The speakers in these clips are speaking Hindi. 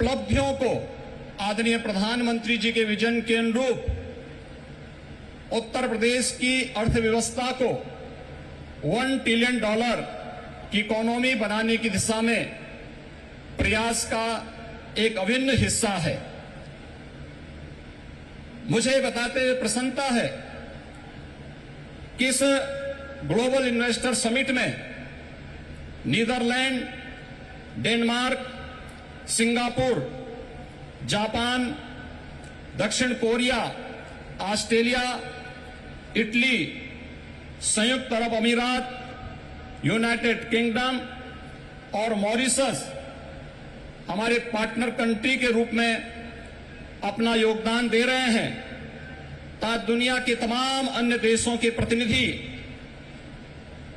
उपलब्धियों को आदरणीय प्रधानमंत्री जी के विजन के अनुरूप उत्तर प्रदेश की अर्थव्यवस्था को $1 ट्रिलियन की इकोनॉमी बनाने की दिशा में प्रयास का एक अभिन्न हिस्सा है। मुझे बताते हुए प्रसन्नता है कि इस ग्लोबल इन्वेस्टर समिट में नीदरलैंड, डेनमार्क, सिंगापुर, जापान, दक्षिण कोरिया, ऑस्ट्रेलिया, इटली, संयुक्त अरब अमीरात, यूनाइटेड किंगडम और मॉरिशस हमारे पार्टनर कंट्री के रूप में अपना योगदान दे रहे हैं, ताकि दुनिया के तमाम अन्य देशों के प्रतिनिधि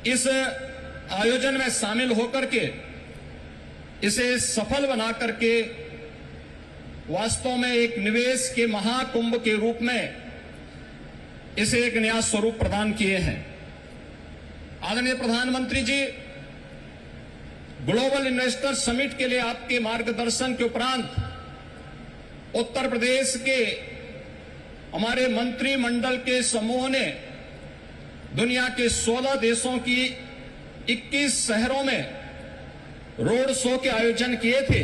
इस आयोजन में शामिल होकर के इसे सफल बना करके वास्तव में एक निवेश के महाकुंभ के रूप में इसे एक नया स्वरूप प्रदान किए हैं। आदरणीय प्रधानमंत्री जी, ग्लोबल इन्वेस्टर समिट के लिए आपके मार्गदर्शन के उपरांत उत्तर प्रदेश के हमारे मंत्रिमंडल के समूह ने दुनिया के 16 देशों की 21 शहरों में रोड शो के आयोजन किए थे।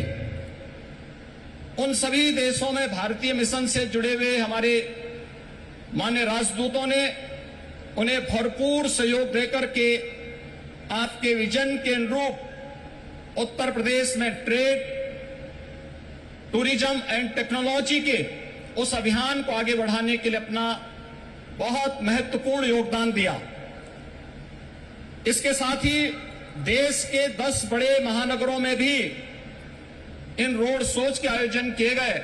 उन सभी देशों में भारतीय मिशन से जुड़े हुए हमारे माननीय राजदूतों ने उन्हें भरपूर सहयोग देकर के आपके विजन के अनुरूप उत्तर प्रदेश में ट्रेड, टूरिज्म एंड टेक्नोलॉजी के उस अभियान को आगे बढ़ाने के लिए अपना बहुत महत्वपूर्ण योगदान दिया। इसके साथ ही देश के 10 बड़े महानगरों में भी इन रोड शोज के आयोजन किए गए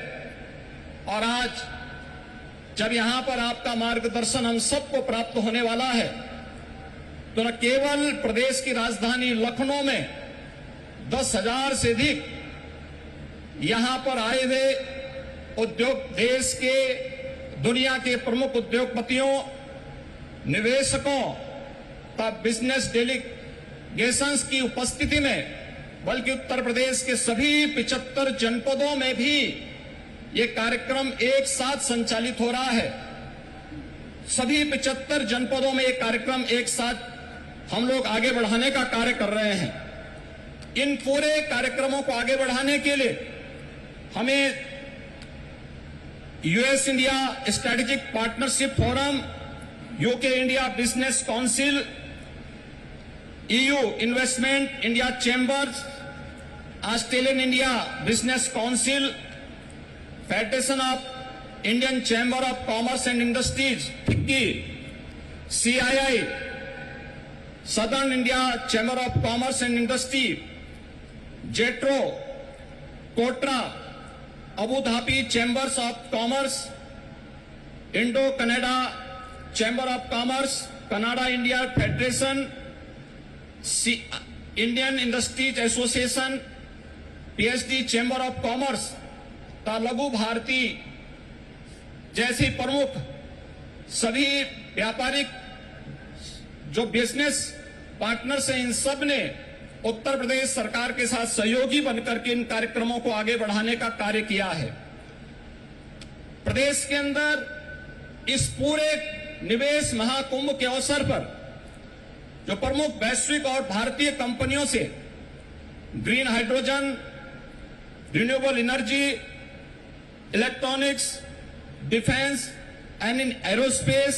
और आज जब यहां पर आपका मार्गदर्शन हम सबको प्राप्त होने वाला है तो न केवल प्रदेश की राजधानी लखनऊ में 10,000 से अधिक यहां पर आए हुए उद्योग, देश के दुनिया के प्रमुख उद्योगपतियों, निवेशकों का बिजनेस डेलीगेशंस की उपस्थिति में, बल्कि उत्तर प्रदेश के सभी 75 जनपदों में भी ये कार्यक्रम एक साथ संचालित हो रहा है। सभी 75 जनपदों में ये कार्यक्रम एक साथ हम लोग आगे बढ़ाने का कार्य कर रहे हैं। इन पूरे कार्यक्रमों को आगे बढ़ाने के लिए हमें US India strategic partnership forum, UK India business council, EU investment India chambers, Australian India business council, federation of Indian chamber of commerce and industries FICCI, CII southern India chamber of commerce and industry, JETRO, KOTRA, Abu Dhabi chambers of commerce, Indo Canada chamber of commerce, Canada India federation, Indian industries association, PSD chamber of commerce, Laghu Bharati जैसी प्रमुख सभी व्यापारिक जो बिजनेस पार्टनर्स हैं, इन सब ने उत्तर प्रदेश सरकार के साथ सहयोगी बनकर के इन कार्यक्रमों को आगे बढ़ाने का कार्य किया है। प्रदेश के अंदर इस पूरे निवेश महाकुंभ के अवसर पर जो प्रमुख वैश्विक और भारतीय कंपनियों से green hydrogen, renewable energy, electronics, defence and in aerospace,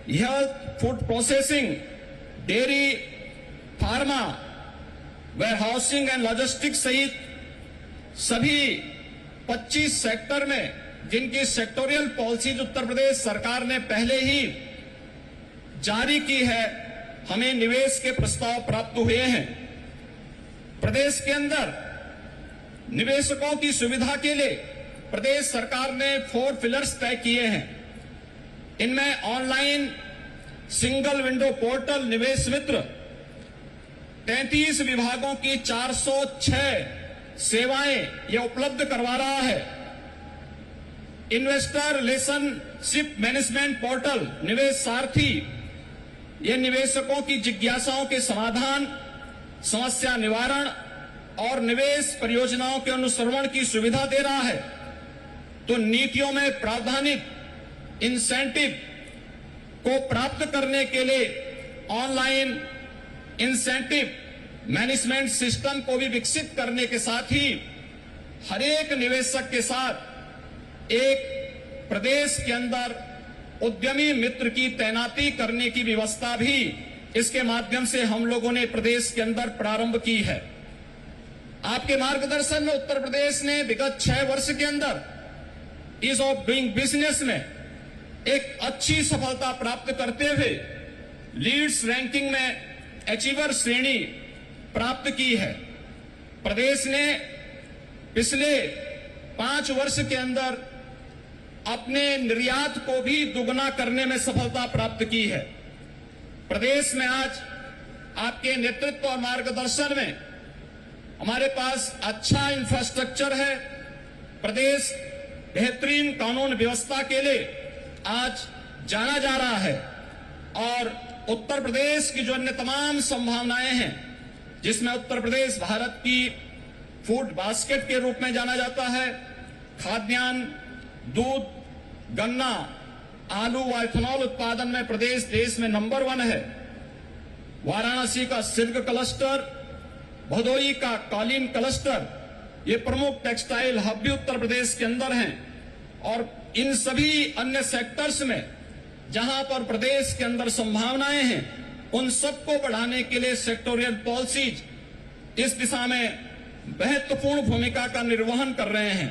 health, food processing, dairy, pharma, warehousing and logistics सहित सभी 25 सेक्टर में जिनकी सेक्टोरियल पॉलिसीज उत्तर प्रदेश सरकार ने पहले ही जारी की है, हमें निवेश के प्रस्ताव प्राप्त हुए हैं। प्रदेश के अंदर निवेशकों की सुविधा के लिए प्रदेश सरकार ने 4 पिलर्स तय किए हैं। इनमें ऑनलाइन सिंगल विंडो पोर्टल निवेश मित्र, 33 विभागों की 406 सेवाएं ये उपलब्ध करवा रहा है। इन्वेस्टर रिलेशनशिप मैनेजमेंट पोर्टल निवेश सारथी, ये निवेशकों की जिज्ञासाओं के समाधान, समस्या निवारण और निवेश परियोजनाओं के अनुश्रवण की सुविधा दे रहा है, तो नीतियों में प्रावधानिक इंसेंटिव को प्राप्त करने के लिए ऑनलाइन इंसेंटिव मैनेजमेंट सिस्टम को भी विकसित करने के साथ ही हर एक निवेशक के साथ एक प्रदेश के अंदर उद्यमी मित्र की तैनाती करने की व्यवस्था भी इसके माध्यम से हम लोगों ने प्रदेश के अंदर प्रारंभ की है। आपके मार्गदर्शन में उत्तर प्रदेश ने विगत 6 वर्ष के अंदर ईज ऑफ डूइंग बिजनेस में एक अच्छी सफलता प्राप्त करते हुए लीड्स रैंकिंग में अचीवर श्रेणी प्राप्त की है। प्रदेश ने पिछले 5 वर्ष के अंदर अपने निर्यात को भी दुगना करने में सफलता प्राप्त की है। प्रदेश में आज आपके नेतृत्व और मार्गदर्शन में हमारे पास अच्छा इंफ्रास्ट्रक्चर है। प्रदेश बेहतरीन कानून व्यवस्था के लिए आज जाना जा रहा है और उत्तर प्रदेश की जो अन्य तमाम संभावनाएं हैं, जिसमें उत्तर प्रदेश भारत की फूड बास्केट के रूप में जाना जाता है, खाद्यान्न, दूध, गन्ना, आलू व इथेनॉल उत्पादन में प्रदेश देश में नंबर 1 है। वाराणसी का सिल्क क्लस्टर, भदोही का कालीन क्लस्टर, ये प्रमुख टेक्सटाइल हब भी उत्तर प्रदेश के अंदर हैं और इन सभी अन्य सेक्टर्स में जहां पर प्रदेश के अंदर संभावनाएं हैं, उन सबको बढ़ाने के लिए सेक्टोरियल पॉलिसीज इस दिशा में महत्वपूर्ण भूमिका का निर्वहन कर रहे हैं।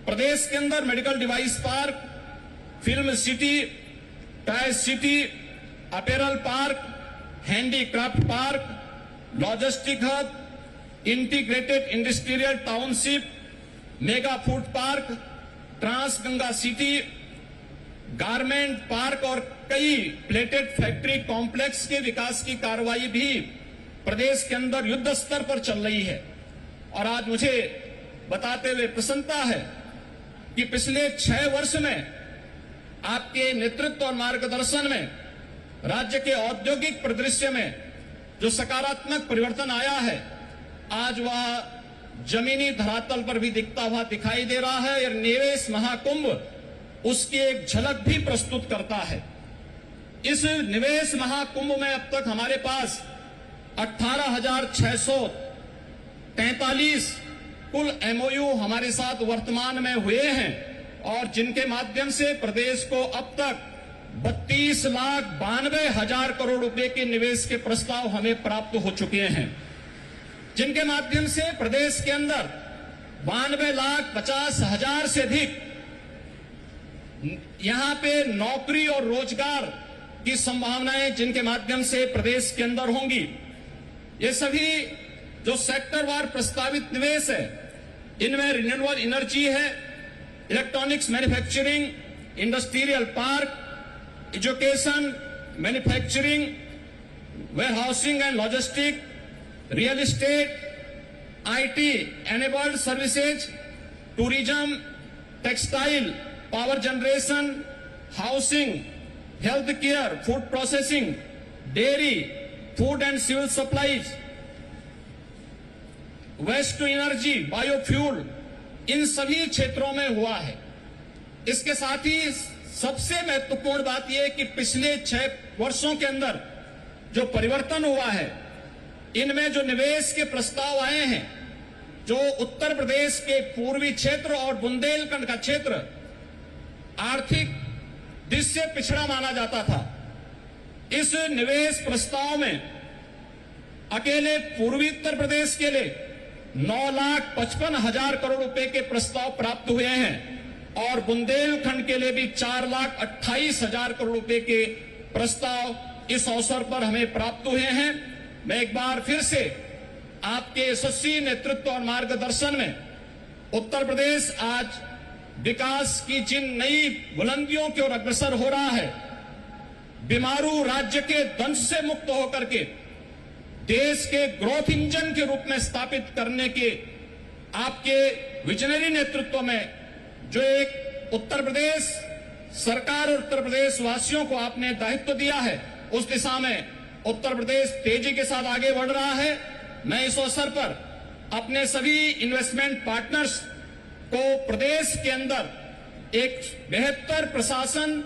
प्रदेश के अंदर medical device park, film city, tyre city, apparel park, handicraft park, logistic hub, integrated industrial township, mega food park, trans Ganga city, garment park और कई प्लेटेड फैक्ट्री कॉम्प्लेक्स के विकास की कार्रवाई भी प्रदेश के अंदर युद्ध स्तर पर चल रही है। और आज मुझे बताते हुए प्रसन्नता है कि पिछले 6 वर्ष में आपके नेतृत्व और मार्गदर्शन में राज्य के औद्योगिक परिदृश्य में जो सकारात्मक परिवर्तन आया है, आज वह जमीनी धरातल पर भी दिखता हुआ दिखाई दे रहा है। और निवेश महाकुंभ उसकी एक झलक भी प्रस्तुत करता है। इस निवेश महाकुंभ में अब तक हमारे पास 18,643 कुल एमओयू हमारे साथ वर्तमान में हुए हैं और जिनके माध्यम से प्रदेश को अब तक 32,92,000 करोड़ रुपए के निवेश के प्रस्ताव हमें प्राप्त हो चुके हैं, जिनके माध्यम से प्रदेश के अंदर 92,50,000 से अधिक यहां पे नौकरी और रोजगार की संभावनाएं जिनके माध्यम से प्रदेश के अंदर होंगी। ये सभी जो सेक्टर वार प्रस्तावित निवेश है, इनमें रिन्यूएबल एनर्जी है, electronics manufacturing, industrial park, education, manufacturing, warehousing and logistic, real estate, IT enabled services, tourism, textile, power generation, housing, health care, food processing, dairy, food and civil supplies, waste to energy, biofuel, इन सभी क्षेत्रों में हुआ है। इसके साथ ही सबसे महत्वपूर्ण बात यह है कि पिछले 6 वर्षों के अंदर जो परिवर्तन हुआ है, इनमें जो निवेश के प्रस्ताव आए हैं, जो उत्तर प्रदेश के पूर्वी क्षेत्र और बुंदेलखंड का क्षेत्र आर्थिक दृष्टि से पिछड़ा माना जाता था, इस निवेश प्रस्ताव में अकेले पूर्वी उत्तर प्रदेश के लिए 9,55,000 करोड़ रुपए के प्रस्ताव प्राप्त हुए हैं और बुंदेलखंड के लिए भी 4,28,000 करोड़ रुपए के प्रस्ताव इस अवसर पर हमें प्राप्त हुए हैं। मैं एक बार फिर से आपके यशस्वी नेतृत्व और मार्गदर्शन में उत्तर प्रदेश आज विकास की जिन नई बुलंदियों की ओर अग्रसर हो रहा है, बीमारू राज्य के दंश से मुक्त होकर के देश के ग्रोथ इंजन के रूप में स्थापित करने के आपके विजनरी नेतृत्व में जो एक उत्तर प्रदेश सरकार और उत्तर प्रदेश वासियों को आपने दायित्व दिया है, उस दिशा में उत्तर प्रदेश तेजी के साथ आगे बढ़ रहा है। मैं इस अवसर पर अपने सभी इन्वेस्टमेंट पार्टनर्स को प्रदेश के अंदर एक बेहतर प्रशासन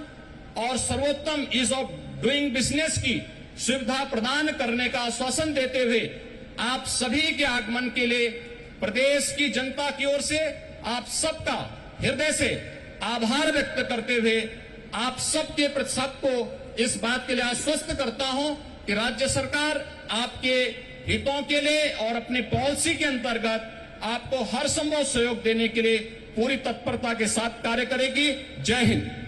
और सर्वोत्तम ईज ऑफ डूइंग बिजनेस की सुविधा प्रदान करने का आश्वासन देते हुए आप सभी के आगमन के लिए प्रदेश की जनता की ओर से आप सबका हृदय से आभार व्यक्त करते हुए आप सबके प्रति सबको इस बात के लिए आश्वस्त करता हूं कि राज्य सरकार आपके हितों के लिए और अपनी पॉलिसी के अंतर्गत आपको हर संभव सहयोग देने के लिए पूरी तत्परता के साथ कार्य करेगी। जय हिंद।